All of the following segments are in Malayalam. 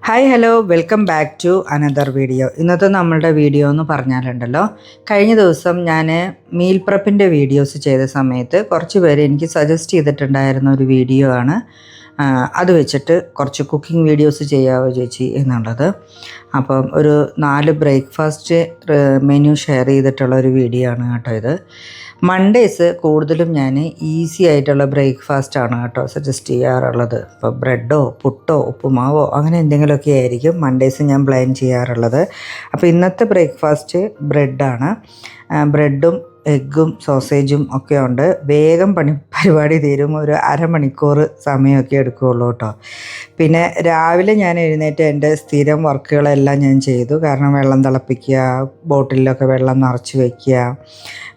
Hi hello welcome back to another video. ഇന്നത്തെ നമ്മളുടെ വീഡിയോ എന്ന് പറഞ്ഞാലുണ്ടല്ലോ, കഴിഞ്ഞ ദിവസം ഞാൻ മീൽ പ്രപ്പിൻ്റെ വീഡിയോസ് ചെയ്ത സമയത്ത് കുറച്ച് പേര് എനിക്ക് സജസ്റ്റ് ചെയ്തിട്ടുണ്ടായിരുന്ന ഒരു വീഡിയോ ആണ്. അത് വെച്ചിട്ട് കുറച്ച് കുക്കിംഗ് വീഡിയോസ് ചെയ്യാവോ ചേച്ചി എന്നുള്ളത്. അപ്പം ഒരു 4 ബ്രേക്ക്ഫാസ്റ്റ് മെനു ഷെയർ ചെയ്തിട്ടുള്ള ഒരു വീഡിയോ ആണ് കേട്ടോ ഇത്. മൺഡേയ്സ് കൂടുതലും ഞാൻ ഈസി ആയിട്ടുള്ള ബ്രേക്ക്ഫാസ്റ്റാണ് കേട്ടോ സജസ്റ്റ് ചെയ്യാറുള്ളത്. ഇപ്പോൾ ബ്രെഡോ പുട്ടോ ഉപ്പുമാവോ അങ്ങനെ എന്തെങ്കിലുമൊക്കെ ആയിരിക്കും മൺഡേയ്സ് ഞാൻ പ്ലാൻ ചെയ്യാറുള്ളത്. അപ്പോൾ ഇന്നത്തെ ബ്രേക്ക്ഫാസ്റ്റ് ബ്രെഡാണ്. ബ്രെഡും എഗ്ഗും സോസേജും ഒക്കെ ഉണ്ട്. വേഗം പരിപാടി തീരും. ഒരു അരമണിക്കൂർ സമയമൊക്കെ എടുക്കുകയുള്ളൂ കേട്ടോ. പിന്നെ രാവിലെ ഞാൻ എഴുന്നേറ്റ് എൻ്റെ സ്ഥിരം വർക്കുകളെല്ലാം ഞാൻ ചെയ്തു. കാരണം വെള്ളം തിളപ്പിക്കുക, ബോട്ടിലൊക്കെ വെള്ളം നിറച്ച് വയ്ക്കുക,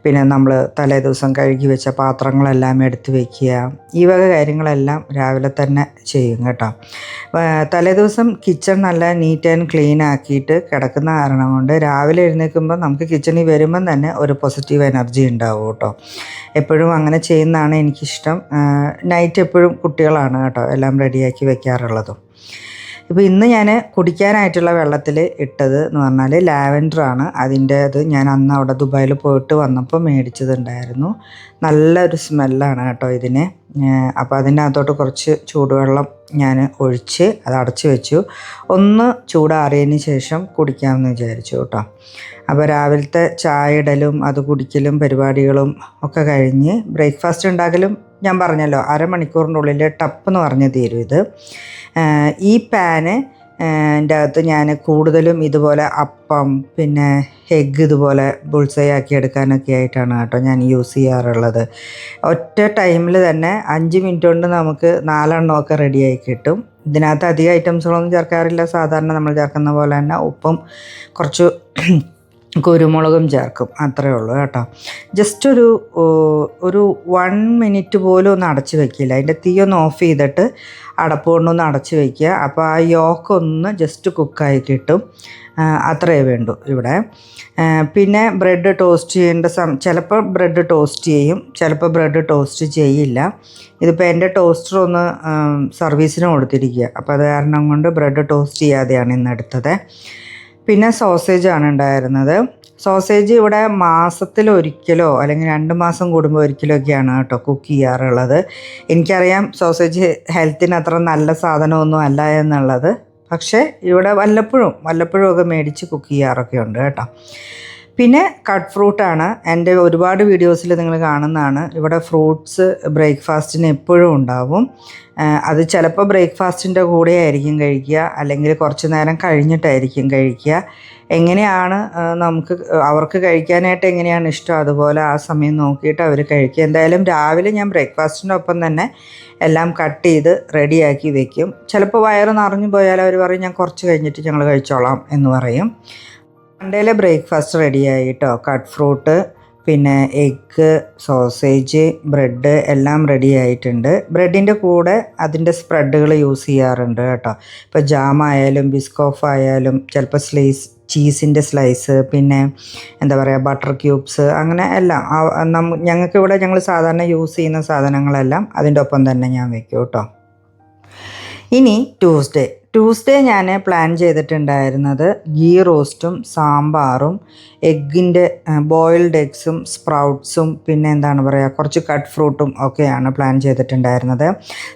പിന്നെ നമ്മൾ തലേ ദിവസം കഴുകി വെച്ച പാത്രങ്ങളെല്ലാം എടുത്ത് വയ്ക്കുക, ഈ വക കാര്യങ്ങളെല്ലാം രാവിലെ തന്നെ ചെയ്യും കേട്ടോ. തലേ ദിവസം കിച്ചൺ നല്ല നീറ്റ് ആൻഡ് ക്ലീൻ ആക്കിയിട്ട് കിടക്കുന്ന കാരണം കൊണ്ട് രാവിലെ എഴുന്നേൽക്കുമ്പോൾ നമുക്ക് കിച്ചണിൽ വരുമ്പം തന്നെ ഒരു പോസിറ്റീവ് എനർജി ഉണ്ടാവും കേട്ടോ. എപ്പോഴും അങ്ങനെ ചെയ്യുന്നതാണ് എനിക്കിഷ്ടം. നൈറ്റ് എപ്പോഴും കുട്ടികളാണ് കേട്ടോ എല്ലാം റെഡിയാക്കി വെക്കാറുള്ളതും. ഇപ്പോൾ ഇന്ന് ഞാൻ കുടിക്കാനായിട്ടുള്ള വെള്ളത്തിൽ ഇട്ടത് എന്ന് പറഞ്ഞാൽ ലാവൻഡറാണ്. അത് ഞാൻ അന്ന് അവിടെ ദുബായിൽ പോയിട്ട് വന്നപ്പോൾ മേടിച്ചതുണ്ടായിരുന്നു. നല്ലൊരു സ്മെല്ലാണ് കേട്ടോ ഇതിന്. അപ്പോൾ അതിൻ്റെ അകത്തോട്ട് കുറച്ച് ചൂടുവെള്ളം ഞാൻ ഒഴിച്ച് അത് അടച്ചു വെച്ചു. ഒന്ന് ചൂടാറിയതിന് ശേഷം കുടിക്കാമെന്ന് വിചാരിച്ചു കേട്ടോ. അപ്പോൾ രാവിലത്തെ ചായ ഇടലും അത് കുടിക്കലും പരിപാടികളും ഒക്കെ കഴിഞ്ഞ് ബ്രേക്ക്ഫാസ്റ്റ് ഉണ്ടാക്കലും ഞാൻ പറഞ്ഞല്ലോ അരമണിക്കൂറിൻ്റെ ഉള്ളിൽ ടപ്പെന്ന് പറഞ്ഞ് തീരും ഇത്. ഈ പാന് ൻ്റെ അകത്ത് ഞാൻ കൂടുതലും ഇതുപോലെ അപ്പം പിന്നെ എഗ്ഗ് ഇതുപോലെ ബുൾസൈ ആക്കി എടുക്കാനൊക്കെ ആയിട്ടാണ് കേട്ടോ ഞാൻ യൂസ് ചെയ്യാറുള്ളത്. ഒറ്റ ടൈമിൽ തന്നെ 5 മിനിറ്റ് കൊണ്ട് നമുക്ക് 4 എണ്ണമൊക്കെ റെഡിയായി കിട്ടും. ഇതിനകത്ത് അധികം ഐറ്റംസുകളൊന്നും ചേർക്കാറില്ല. സാധാരണ നമ്മൾ ചേർക്കുന്ന പോലെ തന്നെ ഉപ്പും കുറച്ച് കുരുമുളകും ചേർക്കും, അത്രയേ ഉള്ളൂ കേട്ടോ. ജസ്റ്റ് ഒരു 1 മിനിറ്റ് പോലും ഒന്ന് അടച്ച് വയ്ക്കില്ല. അതിൻ്റെ തീ ഒന്ന് ഓഫ് ചെയ്തിട്ട് അടപ്പ് കൊണ്ടൊന്ന് അടച്ച് വയ്ക്കുക. അപ്പോൾ ആ യോക്കൊന്ന് ജസ്റ്റ് കുക്കായി കിട്ടും. അത്രയേ വേണ്ടൂ ഇവിടെ. പിന്നെ ബ്രെഡ് ടോസ്റ്റ് ചെയ്യേണ്ട ചിലപ്പോൾ ബ്രെഡ് ടോസ്റ്റ് ചെയ്യും, ചിലപ്പോൾ ബ്രെഡ് ടോസ്റ്റ് ചെയ്യില്ല. ഇതിപ്പോൾ എൻ്റെ ടോസ്റ്റർ ഒന്ന് സർവീസിന് കൊടുത്തിരിക്കുക. അപ്പോൾ അത് കാരണം കൊണ്ട് ബ്രെഡ് ടോസ്റ്റ് ചെയ്യാതെയാണ് ഇന്ന് എടുത്തത്. പിന്നെ സോസേജാണ് ഉണ്ടായിരുന്നത്. സോസേജ് ഇവിടെ മാസത്തിലൊരിക്കലോ അല്ലെങ്കിൽ 2 മാസം കൂടുമ്പോൾ ഒരിക്കലൊക്കെയാണ് കേട്ടോ കുക്ക് ചെയ്യാറുള്ളത്. എനിക്കറിയാം സോസേജ് ഹെൽത്തിന് അത്ര നല്ല സാധനമൊന്നും അല്ല എന്നുള്ളത്. പക്ഷേ ഇവിടെ വല്ലപ്പോഴും ഒക്കെ മേടിച്ച് കുക്ക് ചെയ്യാറൊക്കെ ഉണ്ട് കേട്ടോ. പിന്നെ കട്ട് ഫ്രൂട്ടാണ്. എൻ്റെ ഒരുപാട് വീഡിയോസിൽ നിങ്ങൾ കാണുന്നതാണ്. ഇവിടെ ഫ്രൂട്ട്സ് ബ്രേക്ക്ഫാസ്റ്റിന് എപ്പോഴും ഉണ്ടാവും. അത് ചിലപ്പോൾ ബ്രേക്ക്ഫാസ്റ്റിൻ്റെ കൂടെ ആയിരിക്കും കഴിക്കുക, അല്ലെങ്കിൽ കുറച്ച് നേരം കഴിഞ്ഞിട്ടായിരിക്കും കഴിക്കുക. എങ്ങനെയാണ് അവർക്ക് കഴിക്കാനായിട്ട് എങ്ങനെയാണ് ഇഷ്ടം അതുപോലെ ആ സമയം നോക്കിയിട്ട് അവർ കഴിക്കുക. എന്തായാലും രാവിലെ ഞാൻ ബ്രേക്ക്ഫാസ്റ്റിൻ്റെ ഒപ്പം തന്നെ എല്ലാം കട്ട് ചെയ്ത് റെഡിയാക്കി വെക്കും. ചിലപ്പോൾ വയറ് നിറഞ്ഞു പോയാൽ അവർ പറയും ഞാൻ കുറച്ച് കഴിഞ്ഞിട്ട് ഞങ്ങൾ കഴിച്ചോളാം എന്ന് പറയും. സൺഡേയിലെ ബ്രേക്ക്ഫാസ്റ്റ് റെഡിയായി കേട്ടോ. കട്ട് ഫ്രൂട്ട്, പിന്നെ എഗ്ഗ്, സോസേജ്, ബ്രെഡ് എല്ലാം റെഡി ആയിട്ടുണ്ട്. ബ്രെഡിൻ്റെ കൂടെ അതിൻ്റെ സ്പ്രെഡുകൾ യൂസ് ചെയ്യാറുണ്ട് കേട്ടോ. ഇപ്പോൾ ജാം ആയാലും ബിസ്കോഫ് ആയാലും ചിലപ്പോൾ ചീസിൻ്റെ സ്ലൈസ്, പിന്നെ എന്താ പറയുക ബട്ടർ ക്യൂബ്സ്, അങ്ങനെ എല്ലാം ഞങ്ങൾക്കിവിടെ ഞങ്ങൾ സാധാരണ യൂസ് ചെയ്യുന്ന സാധനങ്ങളെല്ലാം അതിൻ്റെ ഒപ്പം തന്നെ ഞാൻ വെക്കും കേട്ടോ. ഇനി ട്യൂസ്ഡേ ഞാൻ പ്ലാൻ ചെയ്തിട്ടുണ്ടായിരുന്നത് ഗീ റോസ്റ്റും സാമ്പാറും എഗ്ഗിൻ്റെ ബോയിൽഡ് എഗ്സും സ്പ്രൗട്ട്സും പിന്നെ എന്താണ് പറയുക കുറച്ച് കട്ട് ഫ്രൂട്ടും ഒക്കെയാണ് പ്ലാൻ ചെയ്തിട്ടുണ്ടായിരുന്നത്.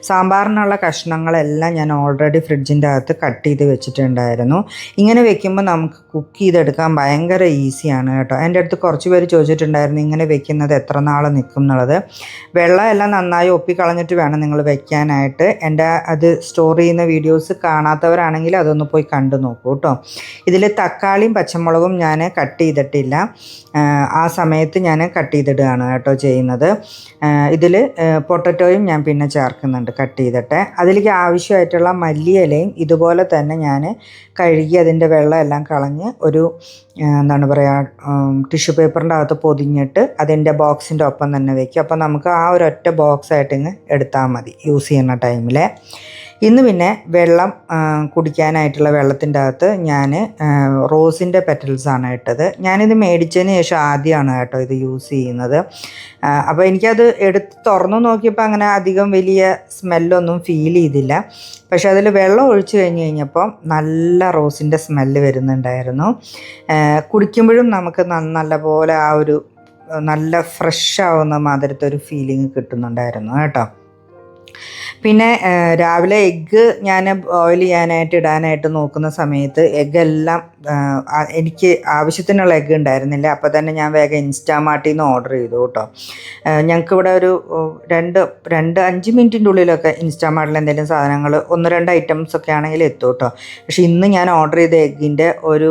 സാമ്പാറിനുള്ള കഷ്ണങ്ങളെല്ലാം ഞാൻ ഓൾറെഡി ഫ്രിഡ്ജിൻ്റെ അകത്ത് കട്ട് ചെയ്ത് വെച്ചിട്ടുണ്ടായിരുന്നു. ഇങ്ങനെ വെക്കുമ്പോൾ നമുക്ക് കുക്ക് ചെയ്തെടുക്കാൻ ഭയങ്കര ഈസിയാണ് കേട്ടോ. എൻ്റെ അടുത്ത് കുറച്ച് പേര് ചോദിച്ചിട്ടുണ്ടായിരുന്നു ഇങ്ങനെ വെക്കുന്നത് എത്ര നാൾ നിൽക്കും എന്നുള്ളത്. വെള്ളം എല്ലാം നന്നായി ഒപ്പിക്കളഞ്ഞിട്ട് വേണം നിങ്ങൾ വെക്കാനായിട്ട്. എൻ്റെ അത് സ്റ്റോർ ചെയ്യുന്ന വീഡിയോസ് കാണാത്തവരാണെങ്കിൽ അതൊന്ന് പോയി കണ്ടു നോക്കൂ കേട്ടോ. ഇതിൽ തക്കാളിയും പച്ചമുളകും ഞാൻ കട്ട് ചെയ്തിട്ടില്ല. ആ സമയത്ത് ഞാൻ കട്ട് ചെയ്തിടുകയാണ് കേട്ടോ ചെയ്യുന്നത്. ഇതിൽ പൊട്ടറ്റോയും ഞാൻ പിന്നെ ചേർക്കുന്നുണ്ട് കട്ട് ചെയ്തിട്ട്. അതിലേക്ക് ആവശ്യമായിട്ടുള്ള മല്ലിയിലയും ഇതുപോലെ തന്നെ ഞാൻ കഴുകി അതിൻ്റെ വെള്ളം എല്ലാം കളഞ്ഞ് ഒരു എന്താണ് പറയുക ടിഷ്യൂ പേപ്പറിൻ്റെ അകത്ത് പൊതിഞ്ഞിട്ട് അതിൻ്റെ ബോക്സിൻ്റെ ഒപ്പം തന്നെ വയ്ക്കും. അപ്പോൾ നമുക്ക് ആ ഒരൊറ്റ ബോക്സായിട്ട് ഇങ്ങ് എടുത്താൽ മതി യൂസ് ചെയ്യുന്ന ടൈമിൽ. ഇന്ന് പിന്നെ വെള്ളം കുടിക്കാനായിട്ടുള്ള വെള്ളത്തിൻ്റെ അകത്ത് ഞാൻ റോസിൻ്റെ പെറ്റൽസാണ് ഇട്ടത്. ഞാനിത് മേടിച്ചതിന് ശേഷം ആദ്യമാണ് കേട്ടോ ഇത് യൂസ് ചെയ്യുന്നത്. അപ്പോൾ എനിക്കത് എടുത്ത് തുറന്നു നോക്കിയപ്പോൾ അങ്ങനെ അധികം വലിയ സ്മെല്ലൊന്നും ഫീൽ ചെയ്തില്ല. പക്ഷേ അതിൽ വെള്ളം ഒഴിച്ച് കഴിഞ്ഞപ്പോൾ നല്ല റോസിൻ്റെ സ്മെല്ല് വരുന്നുണ്ടായിരുന്നു. കുടിക്കുമ്പോഴും നമുക്ക് നല്ലപോലെ ആ ഒരു നല്ല ഫ്രഷ് ആവുന്ന മാതിരത്തെ ഒരു ഫീലിംഗ് കിട്ടുന്നുണ്ടായിരുന്നു കേട്ടോ. പിന്നെ രാവിലെ എഗ്ഗ് ഞാൻ ബോയിൽ ചെയ്യാനായിട്ട് ഇടാനായിട്ട് നോക്കുന്ന സമയത്ത് എഗ്ഗെല്ലാം എനിക്ക് ആവശ്യത്തിനുള്ള എഗ്ഗ് ഉണ്ടായിരുന്നില്ല. അപ്പോൾ തന്നെ ഞാൻ വേഗം ഇൻസ്റ്റാമാർട്ടിൽ നിന്ന് ഓർഡർ ചെയ്തു കേട്ടോ. ഞങ്ങൾക്കിവിടെ ഒരു 5 മിനിറ്റിൻ്റെ ഉള്ളിലൊക്കെ ഇൻസ്റ്റാമാർട്ടിൽ എന്തെങ്കിലും സാധനങ്ങൾ 1-2 ഐറ്റംസ് ഒക്കെ ആണെങ്കിൽ എത്തും കേട്ടോ. പക്ഷേ ഇന്ന് ഞാൻ ഓർഡർ ചെയ്ത എഗ്ഗിൻ്റെ ഒരു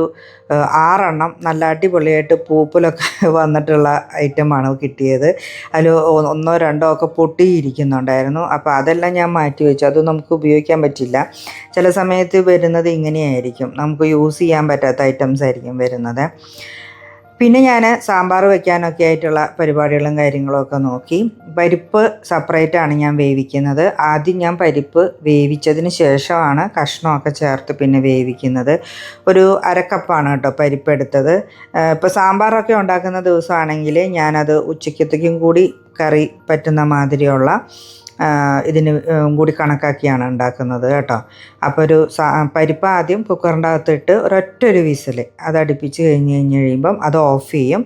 6 എണ്ണം നല്ല അടിപൊളിയായിട്ട് പൂപ്പിലൊക്കെ വന്നിട്ടുള്ള ഐറ്റമാണ് കിട്ടിയത്. അതിൽ 1-2 ഒക്കെ പൊട്ടിയിരിക്കുന്നുണ്ടായിരുന്നു. അപ്പോൾ അതെല്ലാം ഞാൻ മാറ്റി വെച്ചു. അത് നമുക്ക് ഉപയോഗിക്കാൻ പറ്റില്ല. ചില സമയത്ത് വരുന്നത് ഇങ്ങനെയായിരിക്കും, നമുക്ക് യൂസ് ചെയ്യാൻ പറ്റാത്ത ഐറ്റംസ് ആയിരിക്കും വരുന്നത്. പിന്നെ ഞാൻ സാമ്പാർ വെക്കാനൊക്കെ ആയിട്ടുള്ള പരിപാടികളും കാര്യങ്ങളൊക്കെ നോക്കി. പരിപ്പ് സെപ്പറേറ്റാണ് ഞാൻ വേവിക്കുന്നത്. ആദ്യം ഞാൻ പരിപ്പ് വേവിച്ചതിന് ശേഷമാണ് കഷ്ണമൊക്കെ ചേർത്ത് പിന്നെ വേവിക്കുന്നത്. ഒരു 1/2 കപ്പാണ് കേട്ടോ പരിപ്പ് എടുത്തത്. ഇപ്പോൾ സാമ്പാറൊക്കെ ഉണ്ടാക്കുന്ന ദിവസമാണെങ്കിൽ ഞാനത് ഉച്ചക്കത്തേക്കും കൂടി കറി പറ്റുന്ന മാതിരിയുള്ള ഇതിന് കൂടി കണക്കാക്കിയാണ് ഉണ്ടാക്കുന്നത് കേട്ടോ. അപ്പോൾ ഒരു പരിപ്പ് ആദ്യം കുക്കറിൻ്റെ അകത്തിട്ട് ഒരൊറ്റൊരു വിസിൽ അത് അടുപ്പിച്ച് കഴിയുമ്പം അത് ഓഫ് ചെയ്യും.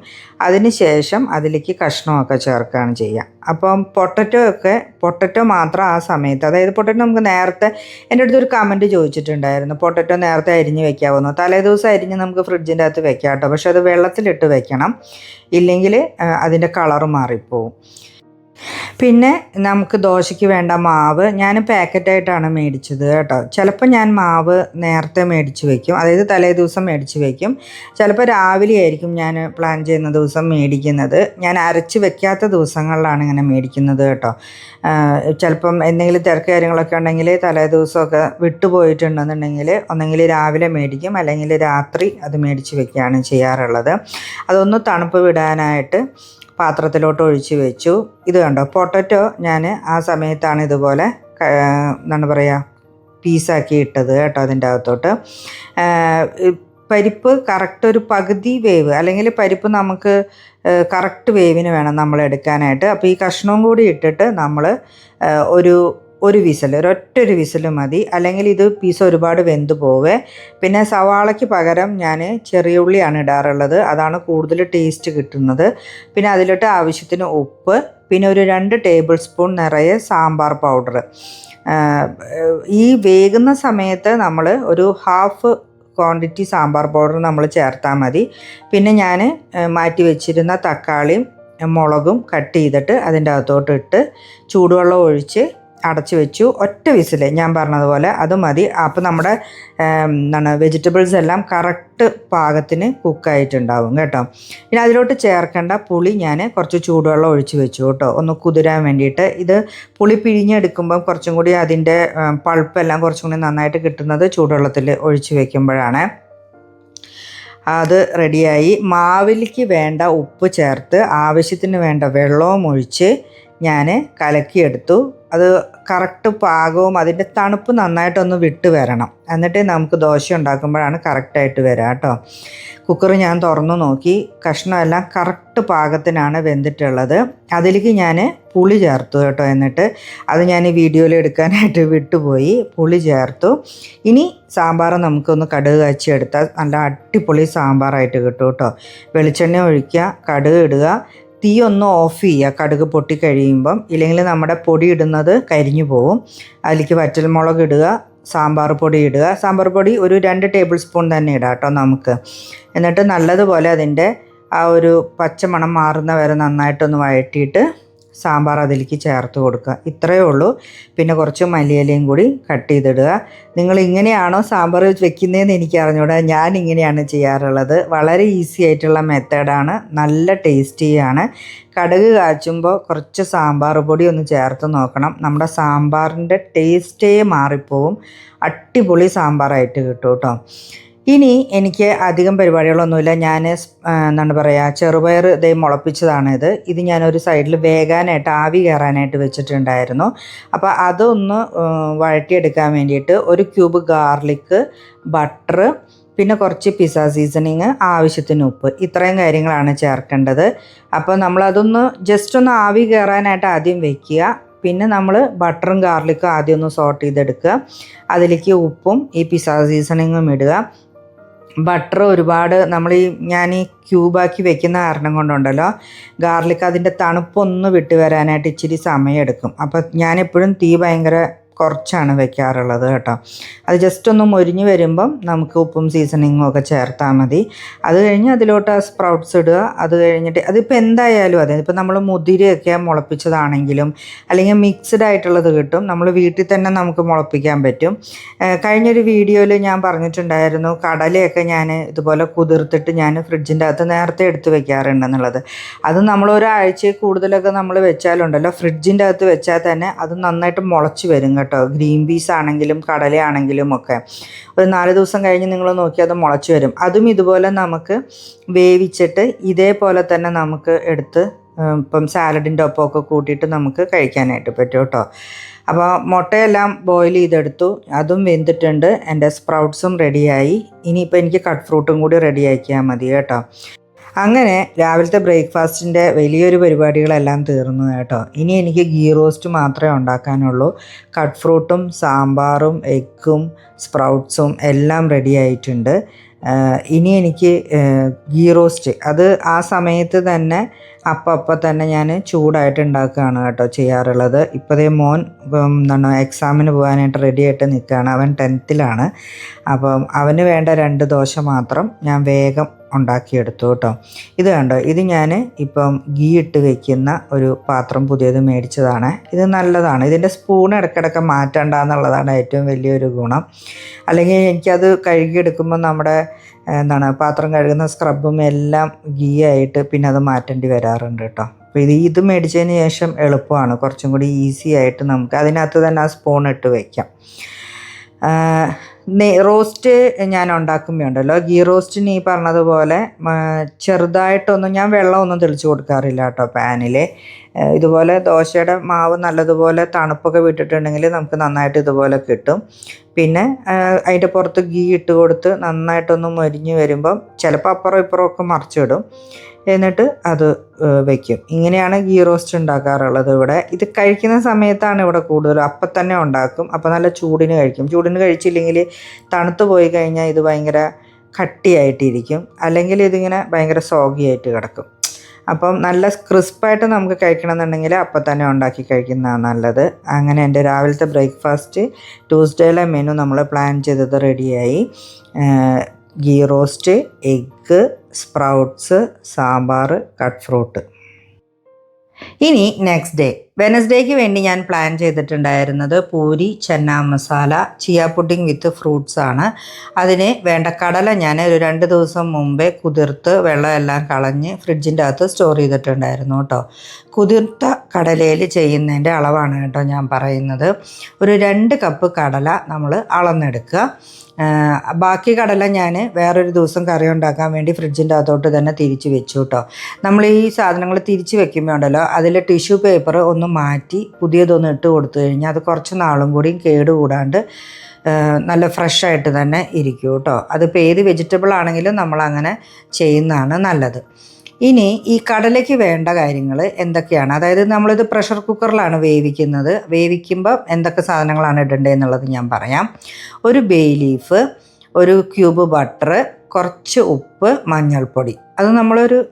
അതിന് ശേഷം അതിലേക്ക് കഷ്ണമൊക്കെ ചേർക്കുകയാണ് ചെയ്യുക. അപ്പം പൊട്ടറ്റോ മാത്രം ആ സമയത്ത്, അതായത് പൊട്ടറ്റോ നമുക്ക് നേരത്തെ, എൻ്റെ അടുത്തൊരു കമൻറ്റ് ചോദിച്ചിട്ടുണ്ടായിരുന്നു, പൊട്ടറ്റോ നേരത്തെ അരിഞ്ഞ് വെക്കാവുന്നു. തലേദിവസം അരിഞ്ഞ് നമുക്ക് ഫ്രിഡ്ജിൻ്റെ അകത്ത് വെക്കാം കേട്ടോ. പക്ഷെ അത് വെള്ളത്തിലിട്ട് വെക്കണം, ഇല്ലെങ്കിൽ അതിൻ്റെ കളറ് മാറിപ്പോവും. പിന്നെ നമുക്ക് ദോശയ്ക്ക് വേണ്ട മാവ് ഞാൻ പാക്കറ്റായിട്ടാണ് മേടിച്ചത് കേട്ടോ. ചിലപ്പോൾ ഞാൻ മാവ് നേരത്തെ മേടിച്ച് വയ്ക്കും, അതായത് തലേ ദിവസം മേടിച്ച് വയ്ക്കും. ചിലപ്പോൾ രാവിലെ ആയിരിക്കും ഞാൻ പ്ലാൻ ചെയ്യുന്ന ദിവസം മേടിക്കുന്നത്. ഞാൻ അരച്ച് വെക്കാത്ത ദിവസങ്ങളിലാണ് ഇങ്ങനെ മേടിക്കുന്നത് കേട്ടോ. ചിലപ്പം എന്തെങ്കിലും തിരക്ക് കാര്യങ്ങളൊക്കെ ഉണ്ടെങ്കിൽ തലേ ദിവസമൊക്കെ വിട്ടുപോയിട്ടുണ്ടെന്നുണ്ടെങ്കിൽ ഒന്നെങ്കിൽ രാവിലെ മേടിക്കും, അല്ലെങ്കിൽ രാത്രി അത് മേടിച്ച് വെക്കുകയാണ് ചെയ്യാറുള്ളത്. അതൊന്ന് തണുപ്പ് വിടാനായിട്ട് പാത്രത്തിലോട്ട് ഒഴിച്ച് വെച്ചു. ഇത് കണ്ടോ, പൊട്ടറ്റോ ഞാൻ ആ സമയത്താണ് ഇതുപോലെ എന്താണ് പറയുക പീസാക്കി ഇട്ടത് കേട്ടോ അതിൻ്റെ അകത്തോട്ട്. പരിപ്പ് കറക്റ്റ് ഒരു പകുതി വേവ്, അല്ലെങ്കിൽ പരിപ്പ് നമുക്ക് കറക്റ്റ് വേവിന് വേണം നമ്മൾ എടുക്കാനായിട്ട്. അപ്പോൾ ഈ കഷ്ണവും കൂടി ഇട്ടിട്ട് നമ്മൾ ഒരൊറ്റൊരു വിസിൽ മതി, അല്ലെങ്കിൽ ഇത് പീസ് ഒരുപാട് വെന്ത് പോവേ. പിന്നെ സവാളയ്ക്ക് പകരം ഞാൻ ചെറിയ ഉള്ളിയാണ് ഇടാറുള്ളത്, അതാണ് കൂടുതൽ ടേസ്റ്റ് കിട്ടുന്നത്. പിന്നെ അതിലിട്ട് ആവശ്യത്തിന് ഉപ്പ്, പിന്നെ ഒരു 2 ടേബിൾ സ്പൂൺ നിറയെ സാമ്പാർ പൗഡർ. ഈ വേകുന്ന സമയത്ത് നമ്മൾ ഒരു ഹാഫ് ക്വാണ്ടിറ്റി സാമ്പാർ പൗഡർ നമ്മൾ ചേർത്താൽ മതി. പിന്നെ ഞാൻ മാറ്റി വെച്ചിരുന്ന തക്കാളിയും മുളകും കട്ട് ചെയ്തിട്ട് അതിൻ്റെ അകത്തോട്ട് ഇട്ട് ചൂടുവെള്ളം ഒഴിച്ച് അടച്ചു വെച്ചു. ഒറ്റ വിസിൽ, ഞാൻ പറഞ്ഞതുപോലെ അത് മതി. അപ്പോൾ നമ്മുടെ വെജിറ്റബിൾസ് എല്ലാം കറക്റ്റ് പാകത്തിന് കുക്കായിട്ടുണ്ടാവും കേട്ടോ. പിന്നെ അതിലോട്ട് ചേർക്കേണ്ട പുളി ഞാൻ കുറച്ച് ചൂടുവെള്ളം ഒഴിച്ച് വെച്ചു കേട്ടോ, ഒന്ന് കുതിരാൻ വേണ്ടിയിട്ട്. ഇത് പുളി പിഴിഞ്ഞെടുക്കുമ്പം കുറച്ചും കൂടി അതിൻ്റെ പൾപ്പെല്ലാം കുറച്ചും കൂടി നന്നായിട്ട് കിട്ടുന്നത് ചൂടുവെള്ളത്തിൽ ഒഴിച്ച് വെക്കുമ്പോഴാണ്. അത് റെഡിയായി. മാവിലേക്ക് വേണ്ട ഉപ്പ് ചേർത്ത് ആവശ്യത്തിന് വേണ്ട വെള്ളവും ഒഴിച്ച് ഞാൻ കലക്കിയെടുത്തു. അത് കറക്റ്റ് പാകവും അതിൻ്റെ തണുപ്പ് നന്നായിട്ടൊന്ന് വിട്ട് വരണം, എന്നിട്ട് നമുക്ക് ദോശ ഉണ്ടാക്കുമ്പോഴാണ് കറക്റ്റായിട്ട് വരിക കേട്ടോ. കുക്കർ ഞാൻ തുറന്നു നോക്കി, കഷ്ണമെല്ലാം കറക്റ്റ് പാകത്തിനാണ് വെന്തിട്ടുള്ളത്. അതിലേക്ക് ഞാൻ പുളി ചേർത്തു കേട്ടോ. എന്നിട്ട് അത് ഞാൻ വീഡിയോയിൽ എടുക്കാനായിട്ട് വിട്ടുപോയി. പുളി ചേർത്തു. ഇനി സാമ്പാർ നമുക്കൊന്ന് കടുക് കാച്ചിയെടുത്താൽ നല്ല അടിപൊളി സാമ്പാറായിട്ട് കിട്ടും കേട്ടോ. വെളിച്ചെണ്ണ ഒഴിക്കുക, കടുക് ഇടുക, തീ ഒന്ന് ഓഫ് ചെയ്യുക കടുക് പൊട്ടി കഴിയുമ്പം, ഇല്ലെങ്കിൽ നമ്മുടെ പൊടി ഇടുന്നത് കരിഞ്ഞു പോവും. അതിലേക്ക് വറ്റൽമുളക് ഇടുക, സാമ്പാർ പൊടി ഇടുക. സാമ്പാർ പൊടി ഒരു 2 ടേബിൾ സ്പൂൺ തന്നെ ഇടാം കേട്ടോ നമുക്ക്. എന്നിട്ട് നല്ലതുപോലെ അതിൻ്റെ ആ ഒരു പച്ചമണം മാറുന്ന വരെ നന്നായിട്ടൊന്ന് വഴറ്റിയിട്ട് സാമ്പാർ അതിലേക്ക് ചേർത്ത് കൊടുക്കുക. ഇത്രയേ ഉള്ളൂ. പിന്നെ കുറച്ച് മല്ലിയിലയും കൂടി കട്ട് ചെയ്തിടുക. നിങ്ങൾ ഇങ്ങനെയാണോ സാമ്പാർ വെക്കുന്നതെന്ന് എനിക്ക് അറിഞ്ഞൂടാ, ഞാൻ ഇങ്ങനെയാണ് ചെയ്യാറുള്ളത്. വളരെ ഈസി ആയിട്ടുള്ള മെത്തേഡാണ്, നല്ല ടേസ്റ്റിയാണ്. കടുക് കാച്ചുമ്പോൾ കുറച്ച് സാമ്പാർ പൊടി ഒന്ന് ചേർത്ത് നോക്കണം, നമ്മുടെ സാമ്പാറിൻ്റെ ടേസ്റ്റേ മാറിപ്പോവും. അടിപൊളി സാമ്പാറായിട്ട് കിട്ടും കേട്ടോ. ഇനി എനിക്ക് അധികം പരിപാടികളൊന്നുമില്ല. ഞാൻ എന്താണ് പറയുക, ചെറുപയർ ഇതേ മുളപ്പിച്ചതാണിത്. ഇത് ഞാനൊരു സൈഡിൽ വേകാനായിട്ട് ആവി കയറാനായിട്ട് വെച്ചിട്ടുണ്ടായിരുന്നു. അപ്പോൾ അതൊന്ന് വഴറ്റിയെടുക്കാൻ വേണ്ടിയിട്ട് 1 ക്യൂബ് ഗാർലിക്ക്, ബട്ടർ, പിന്നെ കുറച്ച് പിസ്സ സീസണിങ്, ആവശ്യത്തിന് ഉപ്പ്, ഇത്രയും കാര്യങ്ങളാണ് ചേർക്കേണ്ടത്. അപ്പോൾ നമ്മളതൊന്ന് ജസ്റ്റ് ഒന്ന് ആവി കയറാനായിട്ട് ആദ്യം വെക്കുക. പിന്നെ നമ്മൾ ബട്ടറും ഗാർലിക്കും ആദ്യം ഒന്ന് സോട്ട് ചെയ്തെടുക്കുക. അതിലേക്ക് ഉപ്പും ഈ പിസ്സ സീസണിങ്ങും ഇടുക. ബട്ടർ ഒരുപാട് ഞാൻ ഈ ക്യൂബാക്കി വെക്കുന്ന കാരണം കൊണ്ടുണ്ടല്ലോ ഗാർലിക് അതിൻ്റെ തണുപ്പൊന്ന് വിട്ട് വരാനായിട്ട് ഇച്ചിരി സമയമെടുക്കും. അപ്പോൾ ഞാനെപ്പോഴും തീ ഭയങ്കര കുറച്ചാണ് വെക്കാറുള്ളത് കേട്ടോ. അത് ജസ്റ്റ് ഒന്ന് മൊരിഞ്ഞ് വരുമ്പം നമുക്ക് ഉപ്പും സീസണിങ്ങും ഒക്കെ ചേർത്താൽ മതി. അത് കഴിഞ്ഞ് അതിലോട്ട് ആ സ്പ്രൗട്ട്സ് ഇടുക. അത് കഴിഞ്ഞിട്ട് അതിപ്പോൾ എന്തായാലും അതെ, ഇപ്പോൾ നമ്മൾ മുതിരയൊക്കെ മുളപ്പിച്ചതാണെങ്കിലും അല്ലെങ്കിൽ മിക്സ്ഡ് ആയിട്ടുള്ളത് കിട്ടും, നമ്മൾ വീട്ടിൽ തന്നെ നമുക്ക് മുളപ്പിക്കാൻ പറ്റും. കഴിഞ്ഞൊരു വീഡിയോയിൽ ഞാൻ പറഞ്ഞിട്ടുണ്ടായിരുന്നു കടലയൊക്കെ ഞാൻ ഇതുപോലെ കുതിർത്തിട്ട് ഞാൻ ഫ്രിഡ്ജിൻ്റെ അകത്ത് നേരത്തെ എടുത്ത് വെക്കാറുണ്ടെന്നുള്ളത്. അത് നമ്മൾ ഒരാഴ്ചയിൽ കൂടുതലൊക്കെ നമ്മൾ വെച്ചാലുണ്ടല്ലോ ഫ്രിഡ്ജിൻ്റെ അകത്ത് വെച്ചാൽ തന്നെ അത് നന്നായിട്ട് മുളച്ച് വരും കേട്ടോ. ഗ്രീൻ പീസ് ആണെങ്കിലും കടലയാണെങ്കിലും ഒക്കെ ഒരു 4 ദിവസം കഴിഞ്ഞ് നിങ്ങൾ നോക്കി അത് മുളച്ച് വരും. അതും ഇതുപോലെ നമുക്ക് വേവിച്ചിട്ട് ഇതേപോലെ തന്നെ നമുക്ക് എടുത്ത് ഇപ്പം സാലഡിൻ്റെ ഒപ്പമൊക്കെ കൂട്ടിയിട്ട് നമുക്ക് കഴിക്കാനായിട്ട് പറ്റും കേട്ടോ. അപ്പോൾ മുട്ടയെല്ലാം ബോയിൽ ചെയ്തെടുത്തു, അതും വെന്തിട്ടുണ്ട്. എൻ്റെ സ്പ്രൗട്ട്സും റെഡിയായി. ഇനിയിപ്പോൾ എനിക്ക് കട്ട് ഫ്രൂട്ടും കൂടി റെഡിയാക്കിയാൽ മതി കേട്ടോ. അങ്ങനെ രാവിലത്തെ ബ്രേക്ക്ഫാസ്റ്റിൻ്റെ വലിയൊരു പരിപാടികളെല്ലാം തീർന്നു കേട്ടോ. ഇനി എനിക്ക് ഗീ റോസ്റ്റ് മാത്രമേ ഉണ്ടാക്കാനുള്ളൂ. കട്ട് ഫ്രൂട്ടും സാമ്പാറും എഗ്ഗും സ്പ്രൗട്ട്സും എല്ലാം റെഡി ആയിട്ടുണ്ട്. ഇനി എനിക്ക് ഗീ റോസ്റ്റ് അത് ആ സമയത്ത് തന്നെ അപ്പം തന്നെ ഞാൻ ചൂടായിട്ട് ഉണ്ടാക്കുകയാണ് കേട്ടോ ചെയ്യാറുള്ളത്. ഇപ്പോഴേ മോൻ എക്സാമിന് പോകാനായിട്ട് റെഡി ആയിട്ട് നിൽക്കുകയാണ്. അവൻ 10th അപ്പം അവന് വേണ്ട 2 ദോശ മാത്രം ഞാൻ വേഗം ഉണ്ടാക്കിയെടുത്തു കേട്ടോ. ഇത് കണ്ടോ, ഇത് ഞാൻ ഇപ്പം ഗീ ഇട്ട് വയ്ക്കുന്ന ഒരു പാത്രം പുതിയത് മേടിച്ചതാണ്. ഇത് നല്ലതാണ്. ഇതിൻ്റെ സ്പൂൺ ഇടയ്ക്കിടയ്ക്ക് മാറ്റണ്ട എന്നുള്ളതാണ് ഏറ്റവും വലിയൊരു ഗുണം. അല്ലെങ്കിൽ എനിക്കത് കഴുകിയെടുക്കുമ്പോൾ നമ്മുടെ പാത്രം കഴുകുന്ന സ്ക്രബും എല്ലാം ഗീ ആയിട്ട് പിന്നെ അത് മാറ്റേണ്ടി വരാറുണ്ട് കേട്ടോ. അപ്പോൾ ഇത് മേടിച്ചതിന് ശേഷം എളുപ്പമാണ്, കുറച്ചും കൂടി ഈസി ആയിട്ട് നമുക്ക് അതിനകത്ത് തന്നെ ആ സ്പൂൺ ഇട്ട് വയ്ക്കാം. റോസ്റ്റ് ഞാൻ ഉണ്ടാക്കുമ്പോൾ ഉണ്ടല്ലോ ഗീ റോസ്റ്റിന് ഈ പറഞ്ഞതുപോലെ ചെറുതായിട്ടൊന്നും ഞാൻ വെള്ളമൊന്നും തെളിച്ച് കൊടുക്കാറില്ല കേട്ടോ പാനിൽ. ഇതുപോലെ ദോശയുടെ മാവ് നല്ലതുപോലെ തണുപ്പൊക്കെ വിട്ടിട്ടുണ്ടെങ്കിൽ നമുക്ക് നന്നായിട്ട് ഇതുപോലെ കിട്ടും. പിന്നെ അതിൻ്റെ പുറത്ത് ഗീ ഇട്ട് കൊടുത്ത് നന്നായിട്ടൊന്ന് മൊരിഞ്ഞ് വരുമ്പം ചിലപ്പോൾ അപ്പുറം ഇപ്പുറം ഒക്കെ മറിച്ചിടും, എന്നിട്ട് അത് വയ്ക്കും. ഇങ്ങനെയാണ് ഗീ റോസ്റ്റ് ഉണ്ടാക്കാറുള്ളത് ഇവിടെ. ഇത് കഴിക്കുന്ന സമയത്താണ് ഇവിടെ കൂടുതൽ, അപ്പം തന്നെ ഉണ്ടാക്കും. അപ്പോൾ നല്ല ചൂടിന് കഴിക്കും. ചൂടിന് കഴിച്ചില്ലെങ്കിൽ തണുത്ത് പോയി കഴിഞ്ഞാൽ ഇത് ഭയങ്കര കട്ടിയായിട്ടിരിക്കും, അല്ലെങ്കിൽ ഇതിങ്ങനെ ഭയങ്കര സോഗി ആയിട്ട് കിടക്കും. അപ്പം നല്ല ക്രിസ്പായിട്ട് നമുക്ക് കഴിക്കണമെന്നുണ്ടെങ്കിൽ അപ്പം തന്നെ ഉണ്ടാക്കി കഴിക്കുന്നതാണ് നല്ലത്. അങ്ങനെ എൻ്റെ രാവിലത്തെ ബ്രേക്ക്ഫാസ്റ്റ് ട്യൂസ്ഡേയിലെ മെനു നമ്മൾ പ്ലാൻ ചെയ്തത് റെഡിയായി. Ghee roast, egg, sprouts, sambar, cut fruit. ഇനി നെക്സ്റ്റ് ഡേ വെനസ്ഡേക്ക് വേണ്ടി ഞാൻ പ്ലാൻ ചെയ്തിട്ടുണ്ടായിരുന്നത് പൂരി, ചന്ന മസാല, ചിയ പുഡിംഗ് വിത്ത് ഫ്രൂട്ട്സ് ആണ്. അതിന് വേണ്ട കടല ഞാൻ ഒരു 2 ദിവസം മുമ്പേ കുതിർത്ത് വെള്ളമെല്ലാം കളഞ്ഞ് ഫ്രിഡ്ജിൻ്റെ അകത്ത് സ്റ്റോർ ചെയ്തിട്ടുണ്ടായിരുന്നു കേട്ടോ. കുതിർത്ത കടലയിൽ ചെയ്യുന്നതിൻ്റെ അളവാണ് കേട്ടോ ഞാൻ പറയുന്നത്. ഒരു 2 കപ്പ് കടല നമ്മൾ അളന്നെടുക്കുക. ബാക്കി കടല ഞാൻ വേറൊരു ദിവസം കറി ഉണ്ടാക്കാൻ വേണ്ടി ഫ്രിഡ്ജിൻ്റെ അകത്തോട്ട് തന്നെ തിരിച്ച് വെച്ചു കേട്ടോ. നമ്മൾ ഈ സാധനങ്ങൾ തിരിച്ച് വെക്കുമ്പോൾ ഉണ്ടല്ലോ അതിൽ ടിഷ്യൂ പേപ്പർ ഒന്ന് മാറ്റി പുതിയതൊന്ന് ഇട്ട് കൊടുത്തു കഴിഞ്ഞാൽ അത് കുറച്ച് നാളും കൂടിയും കേടുകൂടാണ്ട് നല്ല ഫ്രഷായിട്ട് തന്നെ ഇരിക്കും കേട്ടോ. അതിപ്പോൾ ഏത് വെജിറ്റബിൾ ആണെങ്കിലും നമ്മളങ്ങനെ ചെയ്യുന്നതാണ് നല്ലത്. ഇനി ഈ കടലയ്ക്ക് വേണ്ട കാര്യങ്ങൾ എന്തൊക്കെയാണ്, അതായത് നമ്മളിത് പ്രഷർ കുക്കറിലാണ് വേവിക്കുന്നത്. വേവിക്കുമ്പോൾ എന്തൊക്കെ സാധനങ്ങളാണ് ഇടേണ്ടതെന്നുള്ളത് ഞാൻ പറയാം. ഒരു ബേ ലീഫ്, ഒരു ക്യൂബ് ബട്ടർ, കുറച്ച് ഉപ്പ്, മഞ്ഞൾപ്പൊടി. അത്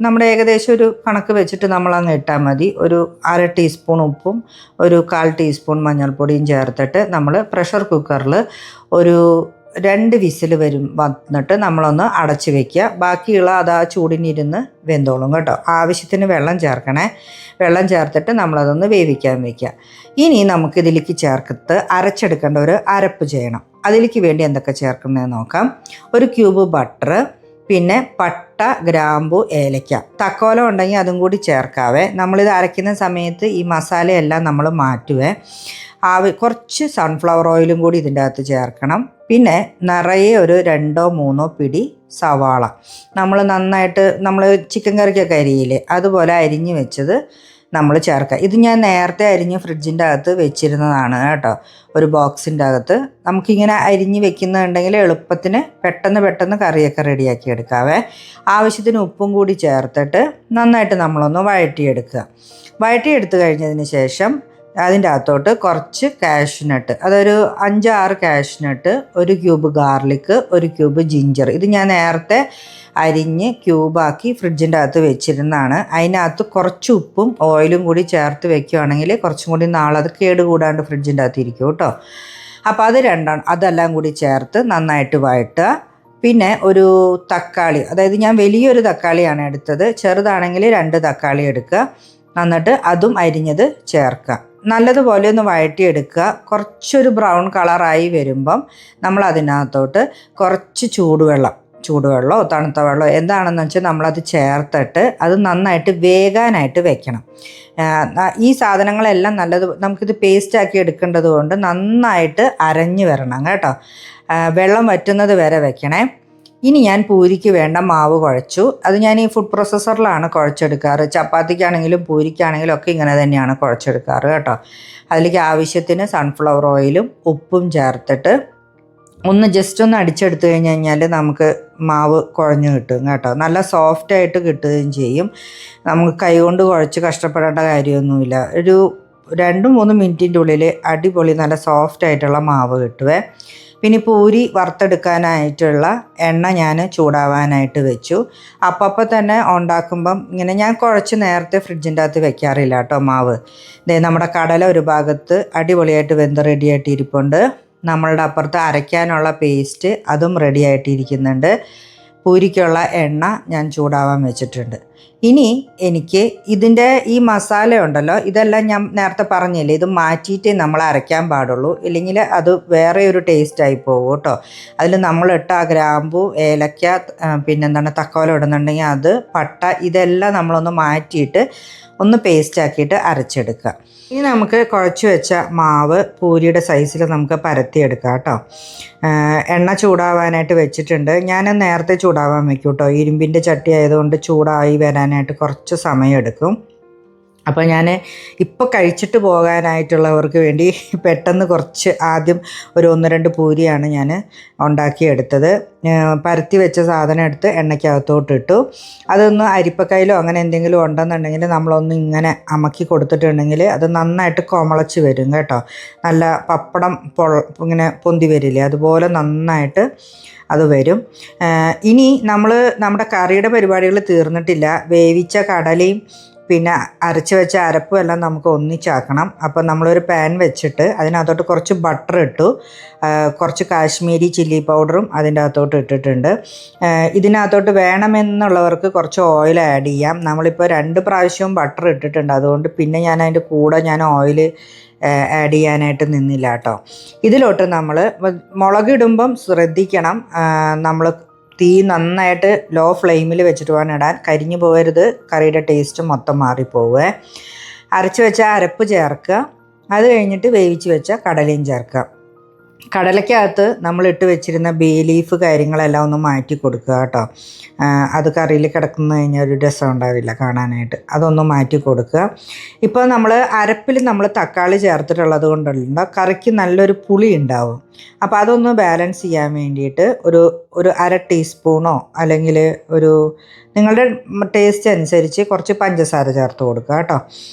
നമ്മുടെ ഏകദേശം ഒരു കണക്ക് വെച്ചിട്ട് നമ്മളങ്ങ് ഇട്ടാൽ മതി. ഒരു 1/2 ടീസ്പൂൺ ഉപ്പും ഒരു 1/4 ടീസ്പൂൺ മഞ്ഞൾപ്പൊടിയും ചേർത്തിട്ട് നമ്മൾ പ്രഷർ കുക്കറിൽ ഒരു 2 വിസിൽ വന്നിട്ട് നമ്മളൊന്ന് അടച്ച് വയ്ക്കുക. ബാക്കിയുള്ള അത് ആ ചൂടിനിരുന്ന് വെന്തോളും കേട്ടോ. ആവശ്യത്തിന് വെള്ളം ചേർക്കണേ. വെള്ളം ചേർത്തിട്ട് നമ്മളതൊന്ന് വേവിക്കാൻ വയ്ക്കുക. ഇനി നമുക്കിതിലേക്ക് ചേർത്ത് അരച്ചെടുക്കേണ്ട ഒരു അരപ്പ് ചെയ്യണം. അതിലേക്ക് വേണ്ടി എന്തൊക്കെ ചേർക്കുന്നതെന്ന് നോക്കാം. ഒരു ക്യൂബ് ബട്ടർ, പിന്നെ പട്ട, ഗ്രാമ്പു, ഏലക്ക, തക്കോലം ഉണ്ടെങ്കിൽ അതും കൂടി ചേർക്കാവേ. നമ്മളിത് അരയ്ക്കുന്ന സമയത്ത് ഈ മസാലയെല്ലാം നമ്മൾ മാറ്റുവേ. കുറച്ച് സൺഫ്ലവർ ഓയിലും കൂടി ഇതിൻ്റെ അകത്ത് ചേർക്കണം. പിന്നെ നിറയെ ഒരു 2-3 പിടി സവാള നന്നായിട്ട് നമ്മൾ ചിക്കൻ കറിക്കൊക്കെ അരിയില്ലേ അതുപോലെ അരിഞ്ഞ് വെച്ചത് നമ്മൾ ചേർക്കുക. ഇത് ഞാൻ നേരത്തെ അരിഞ്ഞ് ഫ്രിഡ്ജിൻ്റെ അകത്ത് വെച്ചിരുന്നതാണ് കേട്ടോ. ഒരു ബോക്സിൻ്റെ അകത്ത് നമുക്കിങ്ങനെ അരിഞ്ഞ് വെക്കുന്നുണ്ടെങ്കിൽ എളുപ്പത്തിന് പെട്ടെന്ന് കറിയൊക്കെ റെഡിയാക്കി എടുക്കാവേ. ആവശ്യത്തിന് ഉപ്പും കൂടി ചേർത്തിട്ട് നന്നായിട്ട് നമ്മളൊന്ന് വഴറ്റിയെടുക്കുക. വഴറ്റിയെടുത്ത് കഴിഞ്ഞതിന് ശേഷം അതിൻ്റെ അകത്തോട്ട് കുറച്ച് കാഷ്നട്ട്, അതൊരു 5-6 cashew nut, 1 cube garlic, 1 cube ginger. ഇത് ഞാൻ നേരത്തെ അരിഞ്ഞ് ക്യൂബാക്കി ഫ്രിഡ്ജിൻ്റെ അകത്ത് വെച്ചിരുന്നതാണ്. അതിനകത്ത് കുറച്ച് ഉപ്പും ഓയിലും കൂടി ചേർത്ത് വെക്കുകയാണെങ്കിൽ കുറച്ചും കൂടി നാളത് കേടുകൂടാണ്ട് ഫ്രിഡ്ജിൻ്റെ അകത്ത് ഇരിക്കും കേട്ടോ. അപ്പോൾ അതെല്ലാം കൂടി ചേർത്ത് നന്നായിട്ട് വഴറ്റുക. പിന്നെ ഒരു തക്കാളി, അതായത് ഞാൻ വലിയൊരു തക്കാളിയാണ് എടുത്തത്, ചെറുതാണെങ്കിൽ 2 തക്കാളി എടുക്കുക. എന്നിട്ട് അതും അരിഞ്ഞത് ചേർക്കുക. നല്ലതുപോലെ ഒന്ന് വഴറ്റിയെടുക്കുക. കുറച്ചൊരു ബ്രൗൺ കളറായി വരുമ്പം നമ്മൾ അതിനകത്തോട്ട് കുറച്ച് ചൂടുവെള്ളമോ തണുത്ത വെള്ളമോ എന്താണെന്ന് വെച്ചാൽ നമ്മളത് ചേർത്തിട്ട് അത് നന്നായിട്ട് വേകാനായിട്ട് വെക്കണം. ഈ സാധനങ്ങളെല്ലാം നമുക്കിത് പേസ്റ്റാക്കി എടുക്കേണ്ടത് കൊണ്ട് നന്നായിട്ട് അരഞ്ഞു വരണം കേട്ടോ. വെള്ളം വറ്റുന്നത് വരെ വെക്കണേ. ഇനി ഞാൻ പൂരിക്ക് വേണ്ട മാവ് കുഴച്ചു. അത് ഞാൻ ഈ ഫുഡ് പ്രോസസ്സറിലാണ് കുഴച്ചെടുക്കാറ്. ചപ്പാത്തിക്കാണെങ്കിലും പൂരിക്കാണെങ്കിലും ഒക്കെ ഇങ്ങനെ തന്നെയാണ് കുഴച്ചെടുക്കാറ് കേട്ടോ. അതിലേക്ക് ആവശ്യത്തിന് സൺഫ്ലവർ ഓയിലും ഉപ്പും ചേർത്തിട്ട് ജസ്റ്റ് ഒന്ന് അടിച്ചെടുത്ത് കഴിഞ്ഞാൽ നമുക്ക് മാവ് കുഴഞ്ഞ് കിട്ടും കേട്ടോ. നല്ല സോഫ്റ്റായിട്ട് കിട്ടുകയും ചെയ്യും. നമുക്ക് കൈകൊണ്ട് കുഴച്ച് കഷ്ടപ്പെടേണ്ട കാര്യമൊന്നുമില്ല. ഒരു 2-3 മിനിറ്റിൻ്റെ ഉള്ളിൽ അടിപൊളി നല്ല സോഫ്റ്റായിട്ടുള്ള മാവ് കിട്ടുവേ. പിന്നെ പൂരി വറുത്തെടുക്കാനായിട്ടുള്ള എണ്ണ ഞാൻ ചൂടാവാനായിട്ട് വെച്ചു. അപ്പം തന്നെ ഉണ്ടാക്കുമ്പം ഇങ്ങനെ ഞാൻ കുഴച്ച് നേരത്തെ ഫ്രിഡ്ജിൻ്റെ അകത്ത് വെക്കാറില്ല കേട്ടോ മാവ്. നമ്മുടെ കടല ഒരു ഭാഗത്ത് അടിപൊളിയായിട്ട് വെന്ത് റെഡിയായിട്ട് ഇരിപ്പുണ്ട്. നമ്മളുടെ അപ്പുറത്ത് അരയ്ക്കാനുള്ള പേസ്റ്റ് അതും റെഡിയായിട്ടിരിക്കുന്നുണ്ട്. പൂരിക്കുള്ള എണ്ണ ഞാൻ ചൂടാവാൻ വെച്ചിട്ടുണ്ട്. ഇനി എനിക്ക് ഇതിൻ്റെ ഈ മസാല ഉണ്ടല്ലോ, ഇതെല്ലാം ഞാൻ നേരത്തെ പറഞ്ഞില്ലേ, ഇത് മാറ്റിയിട്ടേ നമ്മൾ അരയ്ക്കാൻ പാടുള്ളൂ, ഇല്ലെങ്കിൽ അത് വേറെ ഒരു ടേസ്റ്റായി പോകും കേട്ടോ. അതിൽ നമ്മളിട്ട ഗ്രാമ്പു, ഏലക്ക, പിന്നെന്താണ് തക്കോലം ഇടുന്നുണ്ടെങ്കിൽ അത്, പട്ട, ഇതെല്ലാം നമ്മളൊന്ന് മാറ്റിയിട്ട് ഒന്ന് പേസ്റ്റാക്കിയിട്ട് അരച്ചെടുക്കുക. ഇനി നമുക്ക് കുഴച്ച് വെച്ച മാവ് പൂരിയുടെ സൈസിൽ നമുക്ക് പരത്തിയെടുക്കാം കേട്ടോ. എണ്ണ ചൂടാവാനായിട്ട് വെച്ചിട്ടുണ്ട്. ഞാൻ നേരത്തെ ചൂടാവാൻ വെക്കും കേട്ടോ. ഇരുമ്പിൻ്റെ ചട്ടി ആയതുകൊണ്ട് ചൂടായി വരാനായിട്ട് കുറച്ച് സമയം എടുക്കും. അപ്പോൾ ഞാൻ ഇപ്പോൾ കഴിച്ചിട്ട് പോകാനായിട്ടുള്ളവർക്ക് വേണ്ടി പെട്ടെന്ന് കുറച്ച് ആദ്യം ഒരു 1-2 പൂരിയാണ് ഞാൻ ഉണ്ടാക്കിയെടുത്തത്. പരത്തി വെച്ച സാധനം എടുത്ത് എണ്ണയ്ക്കകത്തോട്ട് ഇട്ടു. അതൊന്ന് അരിപ്പക്കയിലോ അങ്ങനെ എന്തെങ്കിലും ഉണ്ടെന്നുണ്ടെങ്കിൽ നമ്മളൊന്ന് ഇങ്ങനെ അമക്കി കൊടുത്തിട്ടുണ്ടെങ്കിൽ അത് നന്നായിട്ട് കൊമളച്ച് വരും കേട്ടോ. നല്ല പപ്പടം ഇങ്ങനെ പൊന്തി വരില്ലേ, അതുപോലെ നന്നായിട്ട് അത് വരും. ഇനി നമ്മുടെ കറിയുടെ പരിപാടികൾ തീർന്നിട്ടില്ല. വേവിച്ച കടലയും പിന്നെ അരച്ച് വെച്ച അരപ്പും എല്ലാം നമുക്ക് ഒന്നിച്ചാക്കണം. അപ്പോൾ നമ്മളൊരു പാൻ വെച്ചിട്ട് അതിനകത്തോട്ട് കുറച്ച് ബട്ടർ ഇട്ടു. കുറച്ച് കാശ്മീരി ചില്ലി പൗഡറും അതിൻ്റെ അകത്തോട്ട് ഇട്ടിട്ടുണ്ട്. ഇതിനകത്തോട്ട് വേണമെന്നുള്ളവർക്ക് കുറച്ച് ഓയിൽ ആഡ് ചെയ്യാം. നമ്മളിപ്പോൾ 2 പ്രാവശ്യവും ബട്ടർ ഇട്ടിട്ടുണ്ട്, അതുകൊണ്ട് പിന്നെ ഞാൻ അതിൻ്റെ കൂടെ ഓയിൽ ആഡ് ചെയ്യാനായിട്ട് നിന്നില്ല കേട്ടോ. ഇതിലോട്ട് നമ്മൾ മുളകിടുമ്പം ശ്രദ്ധിക്കണം, നമ്മൾ തീ നന്നായിട്ട് ലോ ഫ്ലെയിമിൽ വെച്ചിട്ട് വേണം ഇടാൻ. കരിഞ്ഞു പോകരുത്, കറിയുടെ ടേസ്റ്റ് മൊത്തം മാറിപ്പോവേ. അരച്ച് വെച്ച അരപ്പ് ചേർക്കുക. അത് കഴിഞ്ഞിട്ട് വേവിച്ച് വെച്ച കടലയും ചേർക്കുക. കടലയ്ക്കകത്ത് നമ്മൾ ഇട്ട് വെച്ചിരുന്ന ബേ ലീഫ് കാര്യങ്ങളെല്ലാം ഒന്ന് മാറ്റി കൊടുക്കുക കേട്ടോ. അത് കറിയിൽ കിടക്കുന്ന കഴിഞ്ഞാൽ ഒരു രസം ഉണ്ടാവില്ല കാണാനായിട്ട്, അതൊന്ന് മാറ്റി കൊടുക്കുക. ഇപ്പോൾ നമ്മൾ അരപ്പിൽ നമ്മൾ തക്കാളി ചേർത്തിട്ടുള്ളത് കൊണ്ടുള്ള കറിക്ക് നല്ലൊരു പുളി ഉണ്ടാവും. അപ്പോൾ അതൊന്ന് ബാലൻസ് ചെയ്യാൻ വേണ്ടിയിട്ട് ഒരു 1/2 ടീസ്പൂണോ അല്ലെങ്കിൽ നിങ്ങളുടെ ടേസ്റ്റ് അനുസരിച്ച് കുറച്ച് പഞ്ചസാര ചേർത്ത് കൊടുക്കുക കേട്ടോ.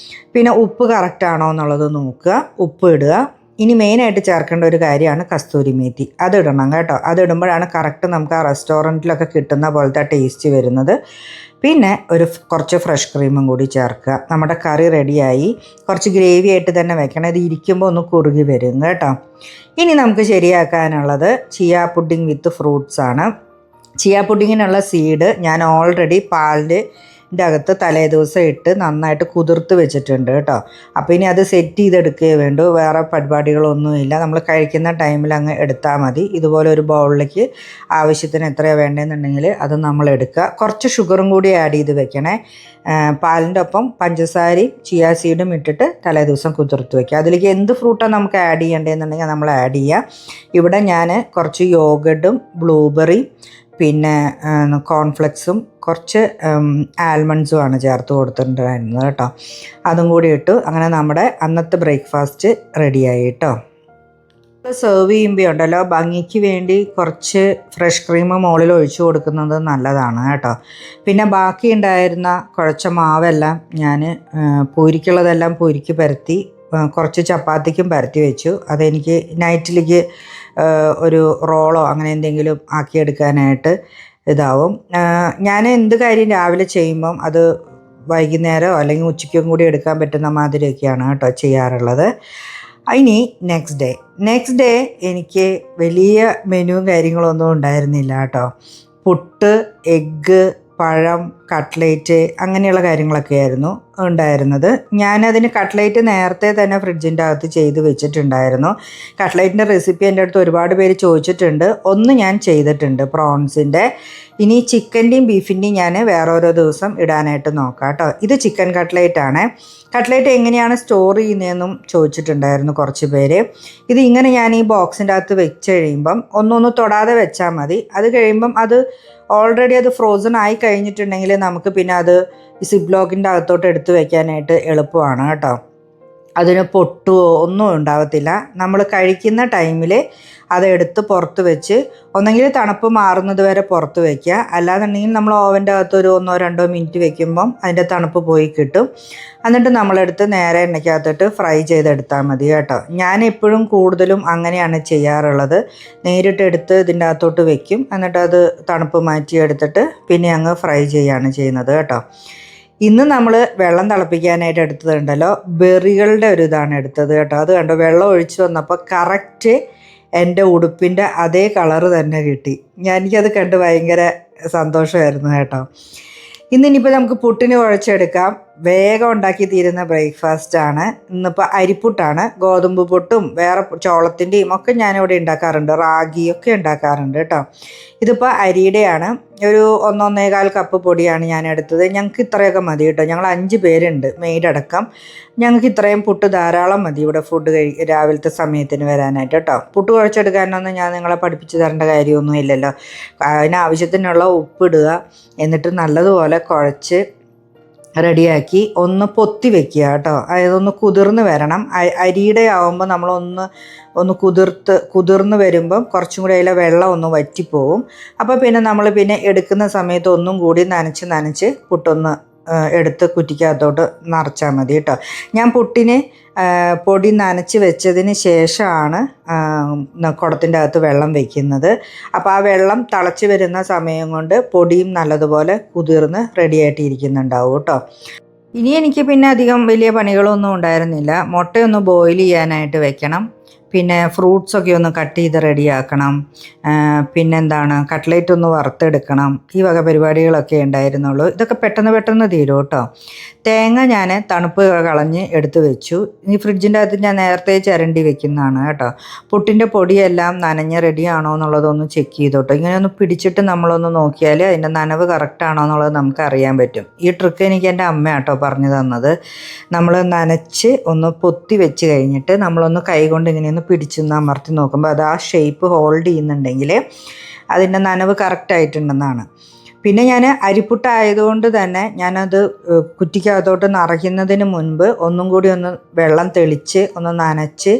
പിന്നെ ഉപ്പ് കറക്റ്റാണോ എന്നുള്ളത് നോക്കുക, ഉപ്പ് ഇടുക. ഇനി മെയിനായിട്ട് ചേർക്കേണ്ട ഒരു കാര്യമാണ് കസ്തൂരി മേത്തി. അതിടണം കേട്ടോ. അതിടുമ്പോഴാണ് കറക്റ്റ് നമുക്ക് ആ റെസ്റ്റോറൻറ്റിലൊക്കെ കിട്ടുന്ന പോലത്തെ ടേസ്റ്റ് വരുന്നത്. പിന്നെ കുറച്ച് ഫ്രഷ് ക്രീമും കൂടി ചേർക്കുക. നമ്മുടെ കറി റെഡിയായി. കുറച്ച് ഗ്രേവി ആയിട്ട് തന്നെ വെക്കണം. ഇത് ഇരിക്കുമ്പോൾ ഒന്ന് കുറുകി വരും കേട്ടോ. ഇനി നമുക്ക് ശരിയാക്കാനുള്ളത് ചിയ പുഡിംഗ് വിത്ത് ഫ്രൂട്ട്സ് ആണ്. ചിയ പുഡിങ്ങിനുള്ള സീഡ് ഞാൻ ഓൾറെഡി പാലിൻ്റെ അകത്ത് തലേ ദിവസം ഇട്ട് നന്നായിട്ട് കുതിർത്ത് വെച്ചിട്ടുണ്ട് കേട്ടോ. അപ്പോൾ ഇനി അത് സെറ്റ് ചെയ്തെടുക്കുകയേ വേണ്ടൂ, വേറെ പരിപാടികളൊന്നുമില്ല. നമ്മൾ കഴിക്കുന്ന ടൈമിൽ അങ്ങ് എടുത്താൽ മതി. ഇതുപോലെ ഒരു ബൗളിലേക്ക് ആവശ്യത്തിന് എത്രയാണ് വേണ്ടതെന്നുണ്ടെങ്കിൽ അത് നമ്മൾ എടുക്കുക. കുറച്ച് ഷുഗറും കൂടി ആഡ് ചെയ്ത് വെക്കണേ. പാലിൻ്റെ ഒപ്പം പഞ്ചസാരയും ചിയ സീഡും ഇട്ടിട്ട് തലേ ദിവസം കുതിർത്ത് വയ്ക്കുക. അതിലേക്ക് എന്ത് ഫ്രൂട്ടാണ് നമുക്ക് ആഡ് ചെയ്യേണ്ടതെന്നുണ്ടെങ്കിൽ നമ്മൾ ആഡ് ചെയ്യുക. ഇവിടെ ഞാൻ കുറച്ച് യോഗട്ടും ബ്ലൂബെറി പിന്നെ കോൺഫ്ലെക്സും കുറച്ച് ആൽമണ്ട്സും ആണ് ചേർത്ത് കൊടുത്തിട്ടുണ്ടായിരുന്നത് കേട്ടോ. അതും കൂടി ഇട്ടു. അങ്ങനെ നമ്മുടെ അന്നത്തെ ബ്രേക്ക്ഫാസ്റ്റ് റെഡിയായി കേട്ടോ. സെർവ് ചെയ്യുമ്പോൾ ഉണ്ടല്ലോ, ഭംഗിക്ക് വേണ്ടി കുറച്ച് ഫ്രഷ് ക്രീം മുകളിൽ ഒഴിച്ചു കൊടുക്കുന്നത് നല്ലതാണ് കേട്ടോ. പിന്നെ ബാക്കി ഉണ്ടായിരുന്ന കുഴച്ച മാവെല്ലാം ഞാൻ പൂരിക്കുള്ളതെല്ലാം പൂരിക്ക് പരത്തി കുറച്ച് ചപ്പാത്തിക്കും പരത്തി വെച്ചു. അതെനിക്ക് നൈറ്റിലേക്ക് ഒരു റോളോ അങ്ങനെ എന്തെങ്കിലും ആക്കിയെടുക്കാനായിട്ട് ഇതാവും. ഞാൻ എന്ത് കാര്യം രാവിലെ ചെയ്യുമ്പം അത് വൈകുന്നേരമോ അല്ലെങ്കിൽ ഉച്ചയ്ക്കും കൂടി എടുക്കാൻ പറ്റുന്ന മാതിരിയൊക്കെയാണ് കേട്ടോ ചെയ്യാറുള്ളത്. ഇനി നെക്സ്റ്റ് ഡേ എനിക്ക് വലിയ മെനുവും കാര്യങ്ങളൊന്നും ഉണ്ടായിരുന്നില്ല കേട്ടോ. പുട്ട്, എഗ്ഗ്, പഴം, കട്ട്ലേറ്റ് അങ്ങനെയുള്ള കാര്യങ്ങളൊക്കെ ആയിരുന്നു ഉണ്ടായിരുന്നത്. ഞാനതിന് കട്ട്ലേറ്റ് നേരത്തെ തന്നെ ഫ്രിഡ്ജിൻ്റെ അകത്ത് ചെയ്ത് വെച്ചിട്ടുണ്ടായിരുന്നു. കട്ട്ലേറ്റിൻ്റെ റെസിപ്പി എൻ്റെ അടുത്ത് ഒരുപാട് പേര് ചോദിച്ചിട്ടുണ്ട്. ഒന്ന് ഞാൻ ചെയ്തിട്ടുണ്ട് പ്രോൺസിൻ്റെ. ഇനി ചിക്കൻ്റെയും ബീഫിൻ്റെയും ഞാൻ വേറോരോ ദിവസം ഇടാനായിട്ട് നോക്കാം കേട്ടോ. ഇത് ചിക്കൻ കട്ട്ലേറ്റാണ്. കട്ട്ലേറ്റ് എങ്ങനെയാണ് സ്റ്റോർ ചെയ്യുന്നതെന്നും ചോദിച്ചിട്ടുണ്ടായിരുന്നു കുറച്ച് പേര്. ഇത് ഇങ്ങനെ ഞാൻ ഈ ബോക്സിൻ്റെ അകത്ത് വെച്ച് കഴിയുമ്പം ഒന്നൊന്ന് തൊടാതെ വെച്ചാൽ മതി. അത് കഴിയുമ്പം അത് ഓൾറെഡി അത് ഫ്രോസൺ ആയി കഴിഞ്ഞിട്ടുണ്ടെങ്കിൽ നമുക്ക് പിന്നെ അത് സിപ്പ് ലോക്കിൻ്റെ അകത്തോട്ട് എടുത്ത് വെക്കാനായിട്ട് എളുപ്പമാണ് കേട്ടോ. അതിന് പൊട്ടുവോ ഒന്നും ഉണ്ടാകത്തില്ല. നമ്മൾ കഴിക്കുന്ന ടൈമിൽ അതെടുത്ത് പുറത്ത് വെച്ച് ഒന്നെങ്കിൽ തണുപ്പ് മാറുന്നത് വരെ പുറത്ത് വയ്ക്കുക. അല്ലാന്നുണ്ടെങ്കിൽ നമ്മൾ ഓവൻ്റെ അകത്ത് ഒരു 1-2 മിനിറ്റ് വെക്കുമ്പം അതിൻ്റെ തണുപ്പ് പോയി കിട്ടും. എന്നിട്ട് നമ്മളെടുത്ത് നേരെ എണ്ണയ്ക്കകത്തിട്ട് ഫ്രൈ ചെയ്തെടുത്താൽ മതി കേട്ടോ. ഞാൻ എപ്പോഴും കൂടുതലും അങ്ങനെയാണ് ചെയ്യാറുള്ളത്. നേരിട്ട് എടുത്ത് ഇതിൻ്റെ അകത്തോട്ട് വെക്കും. എന്നിട്ട് അത് തണുപ്പ് മാറ്റിയെടുത്തിട്ട് പിന്നെ അങ്ങ് ഫ്രൈ ചെയ്യുകയാണ് ചെയ്യുന്നത് കേട്ടോ. ഇന്ന് നമ്മൾ വെള്ളം തിളപ്പിക്കാനായിട്ട് എടുത്തതുണ്ടല്ലോ, ബെറികളുടെ ഒരു ഇതാണ് എടുത്തത് കേട്ടോ. അത് കണ്ടോ, വെള്ളം ഒഴിച്ച് വന്നപ്പോൾ കറക്റ്റ് എൻ്റെ ഉടുപ്പിൻ്റെ അതേ കളറ് തന്നെ കിട്ടി. എനിക്കത് കണ്ട് ഭയങ്കര സന്തോഷമായിരുന്നു കേട്ടോ. ഇന്നിപ്പോൾ നമുക്ക് പുട്ടിന് കുഴച്ചെടുക്കാം. വേഗം ഉണ്ടാക്കി തീരുന്ന ബ്രേക്ക്ഫാസ്റ്റാണ്. ഇന്നിപ്പോൾ അരിപ്പുട്ടാണ്. ഗോതമ്പ് പുട്ടും വേറെ ചോളത്തിൻ്റെയും ഒക്കെ ഞാനിവിടെ ഉണ്ടാക്കാറുണ്ട്. റാഗിയൊക്കെ ഉണ്ടാക്കാറുണ്ട് കേട്ടോ. ഇതിപ്പോൾ അരിയുടെയാണ്. ഒരു 1-1.25 കപ്പ് പൊടിയാണ് ഞാൻ എടുത്തത്. ഞങ്ങൾക്ക് ഇത്രയൊക്കെ മതി കേട്ടോ. ഞങ്ങൾ 5 പേരുണ്ട്, മെയ്ഡടക്കം. ഞങ്ങൾക്ക് ഇത്രയും പുട്ട് ധാരാളം മതി ഇവിടെ ഫുഡ് രാവിലത്തെ സമയത്തിന് വരാനായിട്ട് കേട്ടോ. പുട്ട് കുഴച്ചെടുക്കാനൊന്നും ഞാൻ നിങ്ങളെ പഠിപ്പിച്ച് തരേണ്ട കാര്യമൊന്നും ഇല്ലല്ലോ. അതിനാവശ്യത്തിനുള്ള ഉപ്പിടുക, എന്നിട്ട് നല്ലതുപോലെ കുഴച്ച് റെഡിയാക്കി ഒന്ന് പൊത്തി വെക്കുക കേട്ടോ. അതൊന്ന് കുതിർന്ന് വരണം. അരിയുടെ ആവുമ്പോൾ നമ്മളൊന്ന് കുതിർന്ന് വരുമ്പം കുറച്ചും കൂടി അതിലെ വെള്ളം ഒന്ന് വറ്റിപ്പോവും. അപ്പോൾ പിന്നെ നമ്മൾ എടുക്കുന്ന സമയത്ത് ഒന്നും കൂടി നനച്ച് പുട്ടൊന്ന് എടുത്ത് കുറ്റിക്കകത്തോട്ട് നിറച്ചാൽ മതി കേട്ടോ. ഞാൻ പുട്ടിന് പൊടി നനച്ച് വെച്ചതിന് ശേഷമാണ് കുടത്തിൻ്റെ അകത്ത് വെള്ളം വയ്ക്കുന്നത്. അപ്പോൾ ആ വെള്ളം തിളച്ച് വരുന്ന സമയം കൊണ്ട് പൊടിയും നല്ലതുപോലെ കുതിർന്ന് റെഡിയായിട്ട് ഇരിക്കുന്നുണ്ടാവും കേട്ടോ. ഇനി എനിക്ക് പിന്നെ അധികം വലിയ പണികളൊന്നും ഉണ്ടായിരുന്നില്ല. മുട്ടയൊന്ന് ബോയിൽ ചെയ്യാനായിട്ട് വെക്കണം. പിന്നെ ഫ്രൂട്ട്സൊക്കെ ഒന്ന് കട്ട് ചെയ്ത് റെഡിയാക്കണം. പിന്നെന്താണ്, കട്ട്ലേറ്റ് ഒന്ന് വറുത്തെടുക്കണം. ഈ വക പരിപാടികളൊക്കെ ഉണ്ടായിരുന്നുള്ളൂ. ഇതൊക്കെ പെട്ടെന്ന് തീരും കേട്ടോ. തേങ്ങ ഞാൻ തണുപ്പ് കളഞ്ഞ് എടുത്ത് വെച്ചു. ഈ ഫ്രിഡ്ജിൻ്റെ അകത്ത് ഞാൻ നേരത്തെ ചിരണ്ടി വെക്കുന്നതാണ് കേട്ടോ. പുട്ടിൻ്റെ പൊടിയെല്ലാം നനഞ്ഞ് റെഡിയാണോ എന്നുള്ളതൊന്ന് ചെക്ക് ചെയ്തോട്ടോ. ഇങ്ങനെ ഒന്ന് പിടിച്ചിട്ട് നമ്മളൊന്ന് നോക്കിയാൽ അതിൻ്റെ നനവ് കറക്റ്റാണോ എന്നുള്ളത് നമുക്ക് അറിയാൻ പറ്റും. ഈ ട്രിക്ക് എനിക്ക് എൻ്റെ അമ്മ കേട്ടോ പറഞ്ഞു തന്നത്. നമ്മൾ നനച്ച് ഒന്ന് പൊത്തി വെച്ച് കഴിഞ്ഞിട്ട് നമ്മളൊന്ന് കൈകൊണ്ട് ഇങ്ങനെയൊന്ന് പിടിച്ചൊന്ന് അമർത്തി നോക്കുമ്പോൾ അത് ആ ഷേപ്പ് ഹോൾഡ് ചെയ്യുന്നുണ്ടെങ്കിൽ അതിൻ്റെ നനവ് കറക്റ്റായിട്ടുണ്ടെന്നാണ്. പിന്നെ ഞാൻ അരിപ്പുട്ടായതുകൊണ്ട് തന്നെ ഞാനത് കുറ്റിക്കകത്തോട്ട് നിറയ്ക്കുന്നതിന് മുൻപ് ഒന്നും കൂടി ഒന്ന് വെള്ളം തെളിച്ച് ഒന്ന് നനച്ച്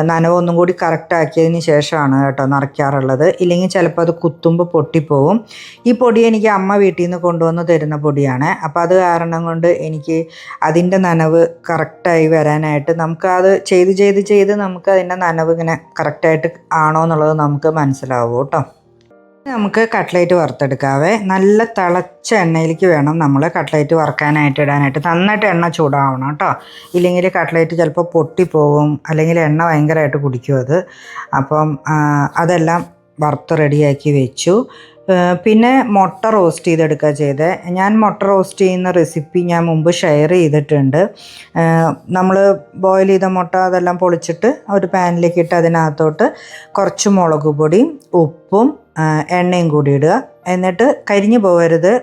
നനവ് ഒന്നും കൂടി കറക്റ്റാക്കിയതിന് ശേഷമാണ് കേട്ടോ നിറയ്ക്കാറുള്ളത്. ഇല്ലെങ്കിൽ ചിലപ്പോൾ അത് കുത്തുമ്പോൾ പൊട്ടിപ്പോവും. ഈ പൊടി എനിക്ക് അമ്മ വീട്ടിൽ നിന്ന് കൊണ്ടുവന്ന് തരുന്ന പൊടിയാണ്. അപ്പോൾ അത് കാരണം കൊണ്ട് എനിക്ക് അതിൻ്റെ നനവ് കറക്റ്റായി വരാനായിട്ട് നമുക്കത് ചെയ്ത് നമുക്ക് അതിൻ്റെ നനവ് ഇങ്ങനെ കറക്റ്റായിട്ട് ആണോ എന്നുള്ളത് നമുക്ക് മനസ്സിലാവും കേട്ടോ. നമുക്ക് കട്ട്ലേറ്റ് വറുത്തെടുക്കാവേ. നല്ല തിളച്ച എണ്ണയിലേക്ക് വേണം നമ്മൾ കട്ട്ലേറ്റ് വറുക്കാനായിട്ട് ഇടാനായിട്ട്. നന്നായിട്ട് എണ്ണ ചൂടാവണം കേട്ടോ. ഇല്ലെങ്കിൽ കട്ട്ലേറ്റ് ചിലപ്പോൾ പൊട്ടിപ്പോവും, അല്ലെങ്കിൽ എണ്ണ ഭയങ്കരമായിട്ട് കുടിക്കും അത്. അപ്പം അതെല്ലാം വറുത്ത് റെഡിയാക്കി വെച്ചു. പിന്നെ മുട്ട റോസ്റ്റ് ചെയ്തെടുക്കുക ചെയ്തേ. ഞാൻ മുട്ട റോസ്റ്റ് ചെയ്യുന്ന റെസിപ്പി ഞാൻ മുമ്പ് ഷെയർ ചെയ്തിട്ടുണ്ട്. നമ്മൾ ബോയിൽ ചെയ്ത മുട്ട അതെല്ലാം പൊളിച്ചിട്ട് ഒരു പാനിലേക്ക് ഇട്ട് അതിനകത്തോട്ട് കുറച്ച് മുളക് പൊടിയും ഉപ്പും എണ്ണയും കൂടി ഇടുക. എന്നിട്ട് കരിഞ്ഞു പോകരുത്.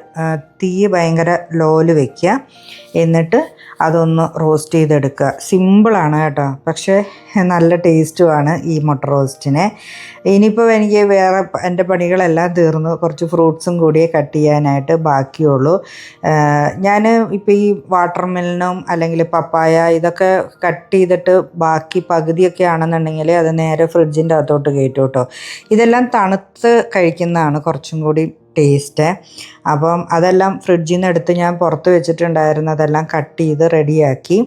തീ ഭയങ്കര ലോയിൽ വയ്ക്കുക. എന്നിട്ട് അതൊന്ന് റോസ്റ്റ് ചെയ്തെടുക്കുക. സിമ്പിളാണ് കേട്ടോ, പക്ഷേ നല്ല ടേസ്റ്റുമാണ് ഈ മുട്ട റോസ്റ്റിന്. ഇനിയിപ്പോൾ എനിക്ക് വേറെ എൻ്റെ പണികളെല്ലാം തീർന്നു. കുറച്ച് ഫ്രൂട്ട്സും കൂടിയേ കട്ട് ചെയ്യാനായിട്ട് ബാക്കിയുള്ളൂ. ഞാൻ ഇപ്പോൾ ഈ വാട്ടർ മെലനും അല്ലെങ്കിൽ പപ്പായ ഇതൊക്കെ കട്ട് ചെയ്തിട്ട് ബാക്കി പകുതിയൊക്കെ ആണെന്നുണ്ടെങ്കിൽ അത് നേരെ ഫ്രിഡ്ജിൻ്റെ അകത്തോട്ട് കയറ്റും കേട്ടോ. ഇതെല്ലാം തണുത്ത് കഴിക്കുന്നതാണ് കുറച്ചും കൂടി ടേസ്റ്റ്. അപ്പം അതെല്ലാം ഫ്രിഡ്ജിൽ നിന്ന് എടുത്ത് ഞാൻ പുറത്ത് വെച്ചിട്ടുണ്ടായിരുന്നു, അതെല്ലാം കട്ട് ചെയ്ത് റെഡിയാക്കി.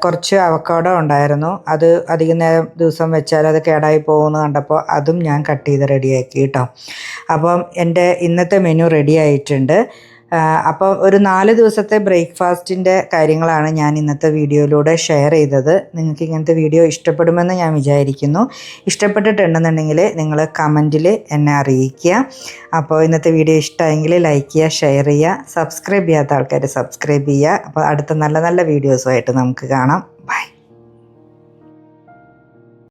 കുറച്ച് അവക്കാഡോ ഉണ്ടായിരുന്നു, അത് അധികം നേരം ദിവസം വെച്ചാൽ അത് കേടായി പോകുമെന്ന് കണ്ടപ്പോൾ അതും ഞാൻ കട്ട് ചെയ്ത് റെഡിയാക്കി കേട്ടോ. അപ്പം എൻ്റെ ഇന്നത്തെ മെനു റെഡി ആയിട്ടുണ്ട്. അപ്പോൾ ഒരു 4 ദിവസത്തെ ബ്രേക്ക്ഫാസ്റ്റിൻ്റെ കാര്യങ്ങളാണ് ഞാൻ ഇന്നത്തെ വീഡിയോയിലൂടെ ഷെയർ ചെയ്തത്. നിങ്ങൾക്ക് ഇങ്ങനത്തെ വീഡിയോ ഇഷ്ടപ്പെടുമെന്ന് ഞാൻ വിചാരിക്കുന്നു. ഇഷ്ടപ്പെട്ടിട്ടുണ്ടെന്നുണ്ടെങ്കിൽ നിങ്ങൾ കമൻറ്റിൽ എന്നെ അറിയിക്കുക. അപ്പോൾ ഇന്നത്തെ വീഡിയോ ഇഷ്ടമായെങ്കിൽ ലൈക്ക് ചെയ്യുക, ഷെയർ ചെയ്യുക, സബ്സ്ക്രൈബ് ചെയ്യാത്ത ആൾക്കാർ സബ്സ്ക്രൈബ് ചെയ്യുക. അപ്പോൾ അടുത്ത നല്ല നല്ല വീഡിയോസുമായിട്ട് നമുക്ക് കാണാം.